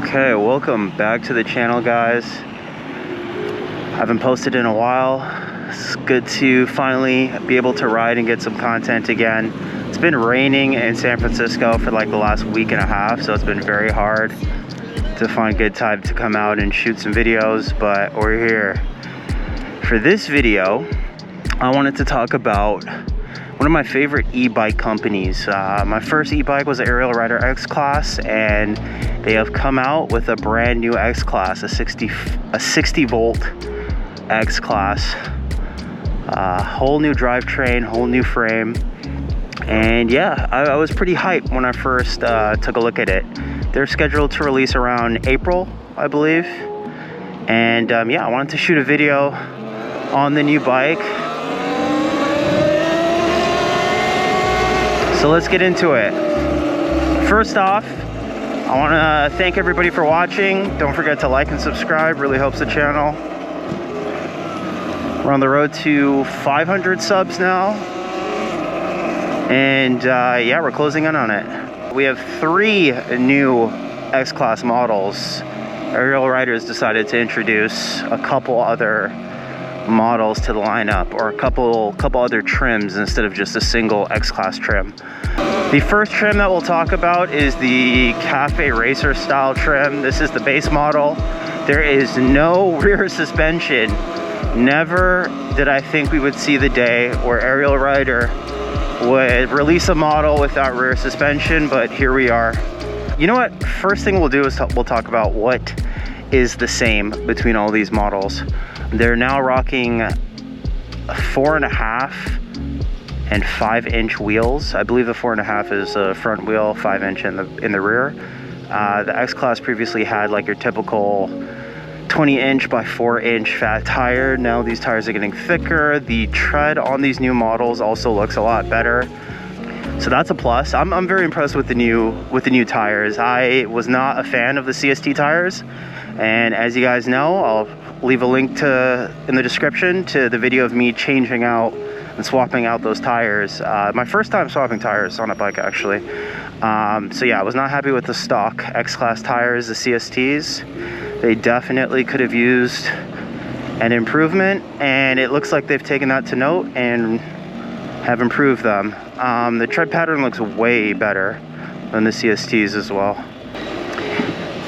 Okay, welcome back to the channel, guys. Haven't posted in a while. It's good to finally be able to ride and get some content again. It's been raining in San Francisco for like the last week and a half, so it's been very hard to find good time to come out and shoot some videos, but we're here. For this video, I wanted to talk about one of my favorite e-bike companies. My first e-bike was the Ariel Rider X-Class, and they have come out with a brand new X-Class, a 60 volt X-Class. Whole new drivetrain, whole new frame. And yeah, I was pretty hyped when I first took a look at it. They're scheduled to release around April, I believe. And yeah, I wanted to shoot a video on the new bike. So let's get into it. First off, I want to thank everybody for watching. Don't forget to like and subscribe, really helps the channel. We're on the road to 500 subs now. And yeah, we're closing in on it. We have 3 new X-Class models. Ariel Riders decided to introduce a couple other models to the lineup, or a couple other trims instead of just a single X-Class trim. The first trim that we'll talk about is the Cafe Racer style trim. This is the base model. There is no rear suspension. Never did I think we would see the day where Ariel Rider would release a model without rear suspension, but here we are. You know what? First thing we'll do is we'll talk about what is the same between all these models. They're now rocking 4.5 and 5-inch wheels. I believe the 4.5 is a front wheel, 5-inch in the rear. The X-Class previously had like your typical 20-inch by 4-inch fat tire. Now these tires are getting thicker. The tread on these new models also looks a lot better, so that's a plus. I'm very impressed with the new tires. I was not a fan of the CST tires, and as you guys know, I'll leave a link in the description to the video of me changing out and swapping out those tires. My first time swapping tires on a bike, actually. So yeah, I was not happy with the stock X-Class tires, the CSTs. They definitely could have used an improvement, and it looks like they've taken that to note and have improved them. The tread pattern looks way better than the CSTs as well.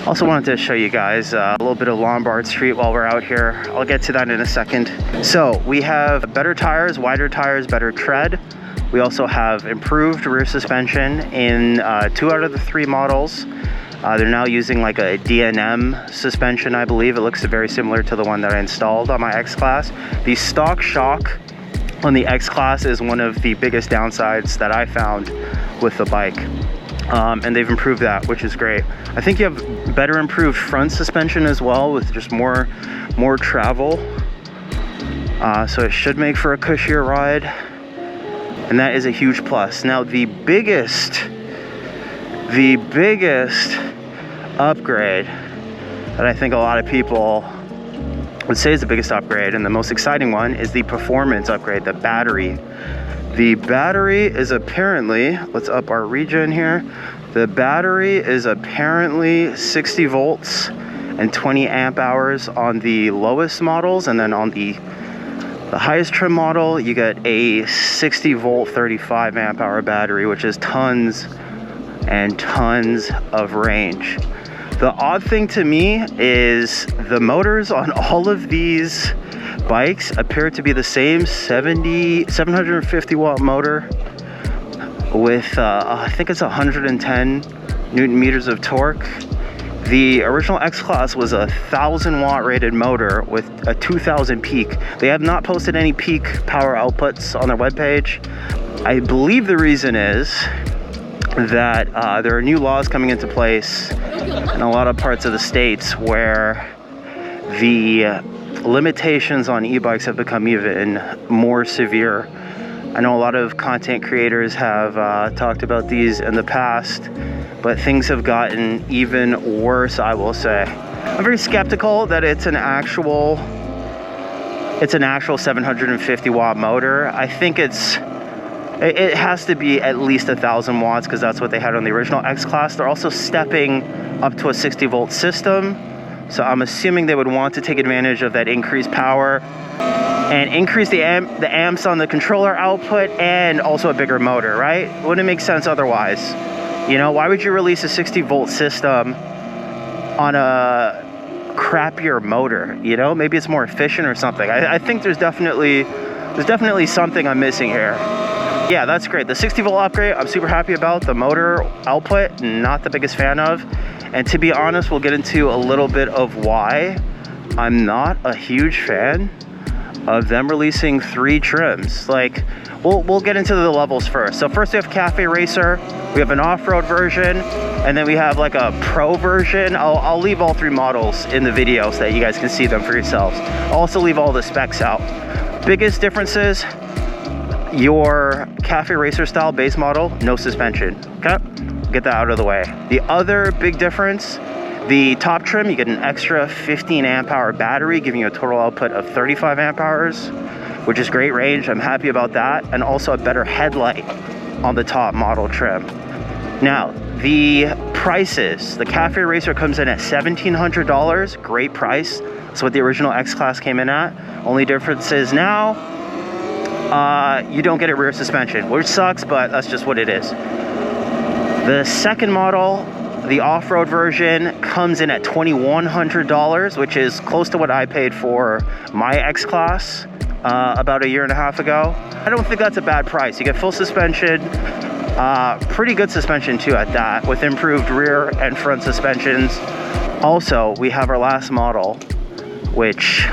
Also wanted to show you guys a little bit of Lombard Street while we're out here. I'll get to that in a second. So we have better tires, wider tires, better tread. We also have improved rear suspension in 2 out of the 3 models. They're now using like a DNM suspension, I believe. It looks very similar to the one that I installed on my X-Class. The stock shock on the X-Class is one of the biggest downsides that I found with the bike. And they've improved that, which is great. I think you have better improved front suspension as well, with just more travel. So it should make for a cushier ride, and that is a huge plus. Now the biggest upgrade that I think a lot of people would say is the biggest upgrade, and the most exciting one, is the performance upgrade, the battery. The battery is apparently, let's up our regen here. The battery is apparently 60 volts and 20 amp hours on the lowest models, and then on the highest trim model, you get a 60 volt 35 amp hour battery, which is tons and tons of range. The odd thing to me is the motors on all of these bikes appear to be the same 750 watt motor with I think it's 110 Newton meters of torque. The original X-Class was a 1,000 watt rated motor with a 2,000 peak. They have not posted any peak power outputs on their webpage. I believe the reason is that there are new laws coming into place in a lot of parts of the states where the limitations on e-bikes have become even more severe. I know a lot of content creators have talked about these in the past, but things have gotten even worse, I will say. I'm very skeptical that it's an actual 750 watt motor. I think it's It has to be at least 1,000 watts because that's what they had on the original X-Class. They're also stepping up to a 60 volt system. So I'm assuming they would want to take advantage of that increased power and increase the amps on the controller output and also a bigger motor, right? Wouldn't make sense otherwise. You know, why would you release a 60 volt system on a crappier motor? You know, maybe it's more efficient or something. I think there's definitely something I'm missing here. Yeah, that's great. The 60 volt upgrade, I'm super happy about. The motor output, not the biggest fan of. And to be honest, we'll get into a little bit of why I'm not a huge fan of them releasing 3 trims. Like, we'll get into the levels first. So first we have Cafe Racer, we have an off-road version, and then we have like a pro version. I'll leave all 3 models in the video so that you guys can see them for yourselves. I'll also leave all the specs out. Biggest differences, your Cafe Racer style base model, no suspension, okay? Get that out of the way. The other big difference, the top trim, you get an extra 15 amp hour battery, giving you a total output of 35 amp hours, which is great range. I'm happy about that. And also a better headlight on the top model trim. Now, the prices, the Cafe Racer comes in at $1,700, great price. That's what the original X-Class came in at. Only difference is now, you don't get a rear suspension, which sucks, but that's just what it is. The second model, the off-road version, comes in at $2,100, which is close to what I paid for my X-Class about 1.5 years ago. I don't think that's a bad price. You get full suspension, pretty good suspension too at that, with improved rear and front suspensions. Also, we have our last model, which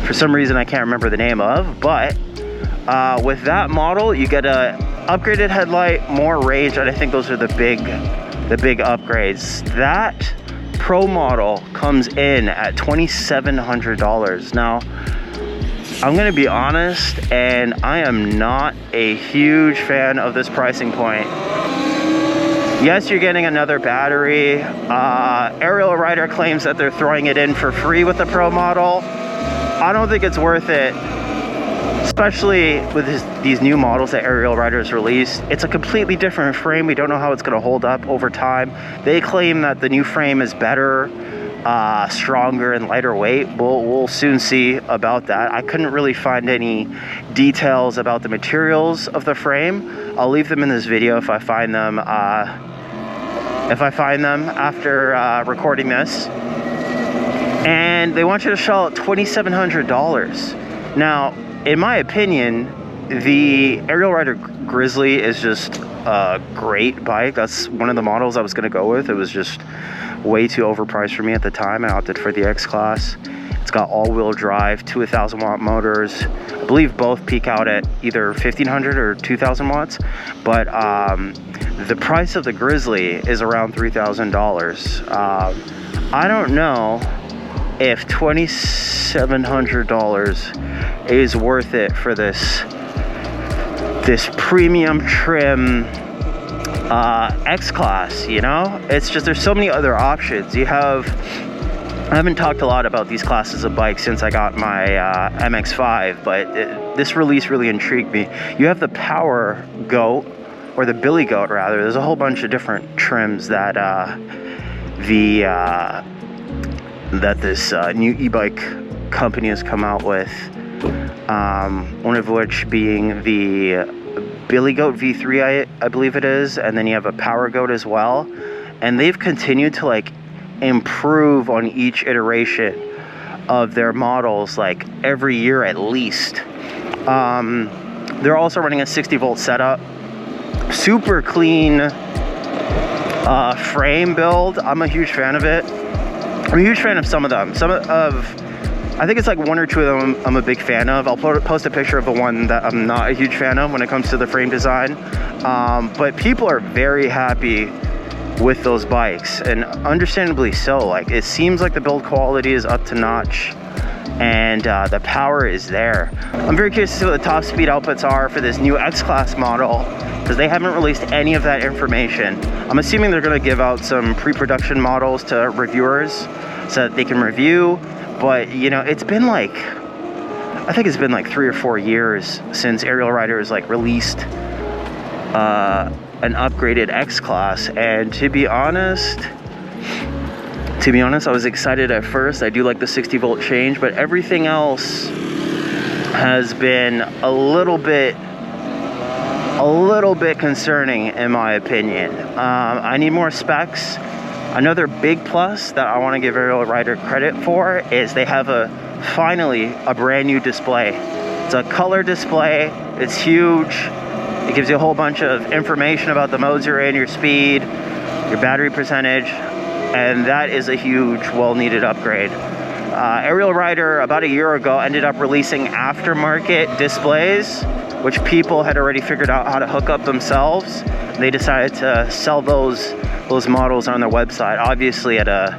for some reason I can't remember the name of, but with that model, you get a upgraded headlight, more range, and I think those are the big upgrades. That Pro model comes in at $2,700. Now, I'm gonna be honest, and I am not a huge fan of this pricing point. Yes, you're getting another battery. Ariel Rider claims that they're throwing it in for free with the Pro model. I don't think it's worth it. Especially with these new models that Ariel Rider has released. It's a completely different frame. We don't know how it's going to hold up over time. They claim that the new frame is better, stronger, and lighter weight. We'll soon see about that. I couldn't really find any details about the materials of the frame. I'll leave them in this video if I find them. After recording this. And they want you to shell out $2,700. Now, in my opinion, the Ariel Rider Grizzly is just a great bike. That's one of the models I was going to go with. It was just way too overpriced for me at the time. I opted for the X-Class. It's got all-wheel drive, 2 1,000 watt motors. I believe both peak out at either 1,500 or 2,000 watts. But the price of the Grizzly is around $3,000. I don't know if $2,700 is worth it for this premium trim X-Class, you know? It's just, there's so many other options. I haven't talked a lot about these classes of bikes since I got my MX-5, but this release really intrigued me. You have the Power Goat, or the Billy Goat rather. There's a whole bunch of different trims that this new e-bike company has come out with. One of which being the Billy Goat V3, I believe it is, and then you have a Power Goat as well. And they've continued to like improve on each iteration of their models, like every year at least. They're also running a 60 volt setup, super clean frame build. I'm a huge fan of it. I'm a huge fan of some of them. I think it's like 1 or 2 of them I'm a big fan of. I'll post a picture of the one that I'm not a huge fan of when it comes to the frame design. But people are very happy with those bikes, and understandably so. Like, it seems like the build quality is up to notch, and the power is there. I'm very curious to see what the top speed outputs are for this new X-Class model, because they haven't released any of that information. I'm assuming they're going to give out some pre-production models to reviewers so that they can review. But, you know, it's been like I think it's been like 3 or 4 years since Ariel Rider has like released an upgraded X-Class, and to be honest, I was excited at first. I do like the 60 volt change, but everything else has been a little bit concerning in my opinion. I need more specs. Another big plus that I want to give Ariel Rider credit for is they have finally a brand new display. It's a color display. It's huge. It gives you a whole bunch of information about the modes you're in, your speed, your battery percentage, and that is a huge, well-needed upgrade. Ariel Rider, about a year ago, ended up releasing aftermarket displays, which people had already figured out how to hook up themselves. They decided to sell those models on their website, obviously at a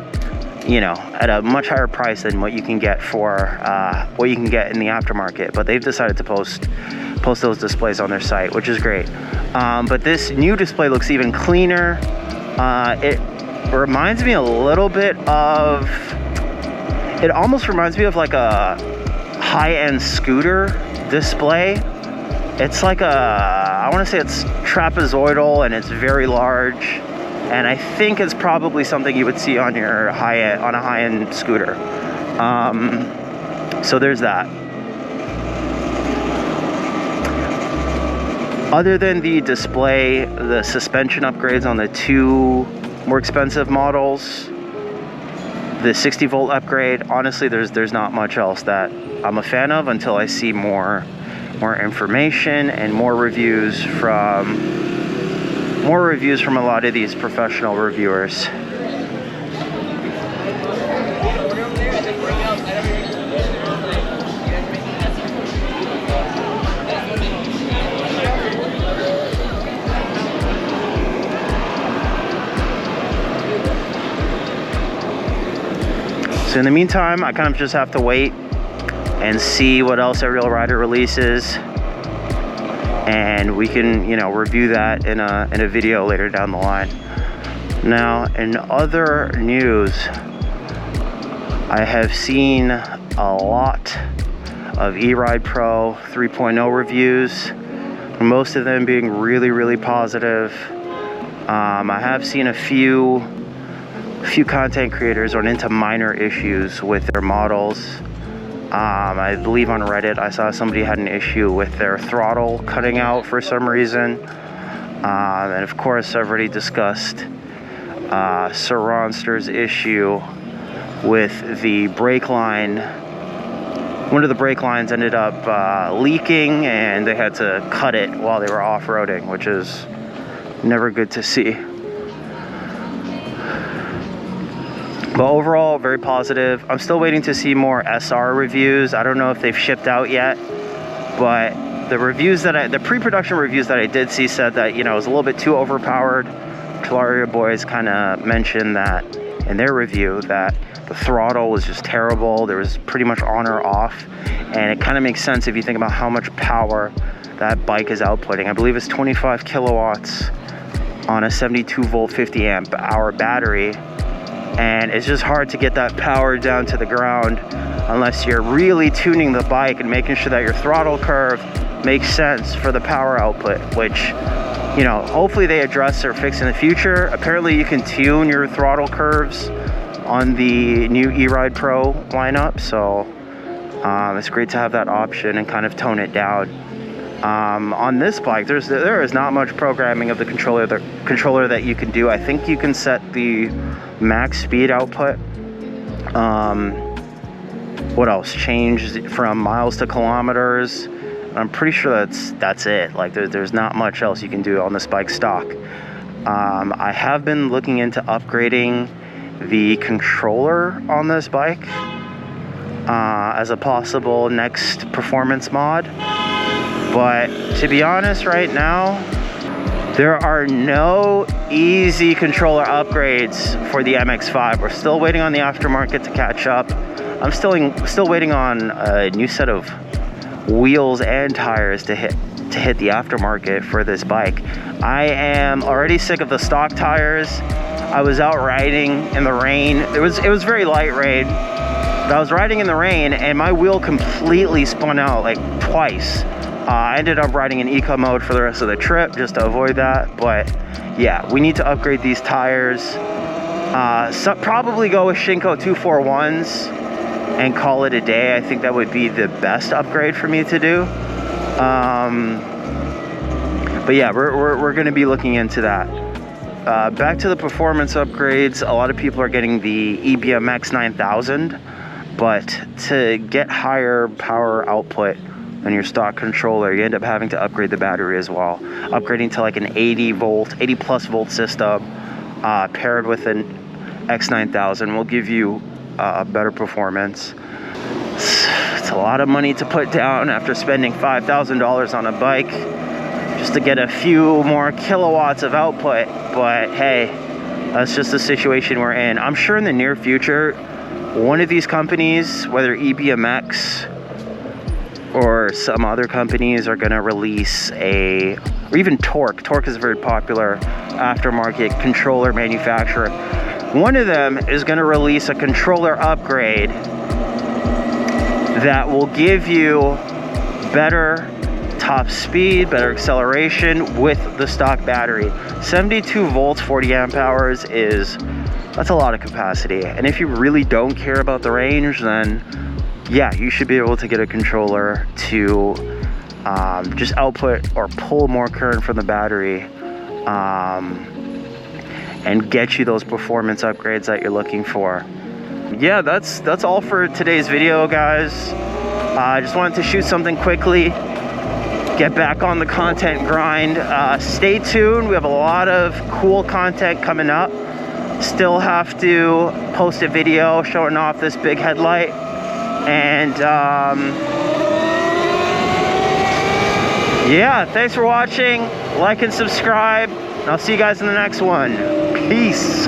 much higher price than what you can get in the aftermarket. But they've decided to post those displays on their site, which is great. But this new display looks even cleaner. It reminds me a little bit of, it almost reminds me of like a high-end scooter display. It's like I want to say it's trapezoidal and it's very large, and I think it's probably something you would see on a high-end scooter. So there's that. Other than the display, the suspension upgrades on the 2 more expensive models, the 60 volt upgrade, honestly there's not much else that I'm a fan of until I see more information and more reviews from a lot of these professional reviewers. So in the meantime, I kind of just have to wait and see what else Ariel Rider releases, and we can, review that in a video later down the line. Now, in other news, I have seen a lot of eRide Pro 3.0 reviews, most of them being really, really positive. I have seen a few content creators run into minor issues with their models. I believe on Reddit I saw somebody had an issue with their throttle cutting out for some reason. And of course I've already discussed Sir Ronster's issue with the brake line. One of the brake lines ended up leaking, and they had to cut it while they were off-roading, which is never good to see. But overall, very positive. I'm still waiting to see more SR reviews. I don't know if they've shipped out yet, but the pre-production reviews that I did see said that, it was a little bit too overpowered. Telaria Boys kind of mentioned that in their review that the throttle was just terrible. There was pretty much on or off, and it kind of makes sense if you think about how much power that bike is outputting. I believe it's 25 kilowatts on a 72 volt 50 amp hour battery. And it's just hard to get that power down to the ground unless you're really tuning the bike and making sure that your throttle curve makes sense for the power output, which, hopefully they address or fix in the future. Apparently you can tune your throttle curves on the new eRide Pro lineup, so it's great to have that option and kind of tone it down. On this bike, there is not much programming of the controller that you can do. I think you can set the max speed output. What else? Change from miles to kilometers. I'm pretty sure that's it. Like there's not much else you can do on this bike stock. I have been looking into upgrading the controller on this bike as a possible next performance mod. But to be honest, right now, there are no easy controller upgrades for the MX-5. We're still waiting on the aftermarket to catch up. I'm still waiting on a new set of wheels and tires to hit the aftermarket for this bike. I am already sick of the stock tires. I was out riding in the rain. It was very light rain, I was riding in the rain and my wheel completely spun out like twice. I ended up riding in eco mode for the rest of the trip just to avoid that. But yeah, we need to upgrade these tires. So probably go with Shinko 241s and call it a day. I think that would be the best upgrade for me to do. But yeah, we're going to be looking into that. Back to the performance upgrades. A lot of people are getting the EBMX 9000, but to get higher power output than your stock controller, you end up having to upgrade the battery as well. Upgrading to like an 80 plus volt system paired with an X9000 will give you better performance. It's a lot of money to put down after spending $5,000 on a bike just to get a few more kilowatts of output. But hey, that's just the situation we're in. I'm sure in the near future, one of these companies, whether EBMX or some other companies, are going to release or even Torque. Torque is a very popular aftermarket controller manufacturer. One of them is going to release a controller upgrade that will give you better top speed, better acceleration with the stock battery. 72 volts, 40 amp hours that's a lot of capacity. And if you really don't care about the range, then yeah, you should be able to get a controller to just output or pull more current from the battery and get you those performance upgrades that you're looking for. Yeah, that's all for today's video, guys. I just wanted to shoot something quickly, get back on the content grind. Stay tuned. We have a lot of cool content coming up. Still have to post a video showing off this big headlight. And yeah, thanks for watching. Like and subscribe. I'll see you guys in the next one. Peace.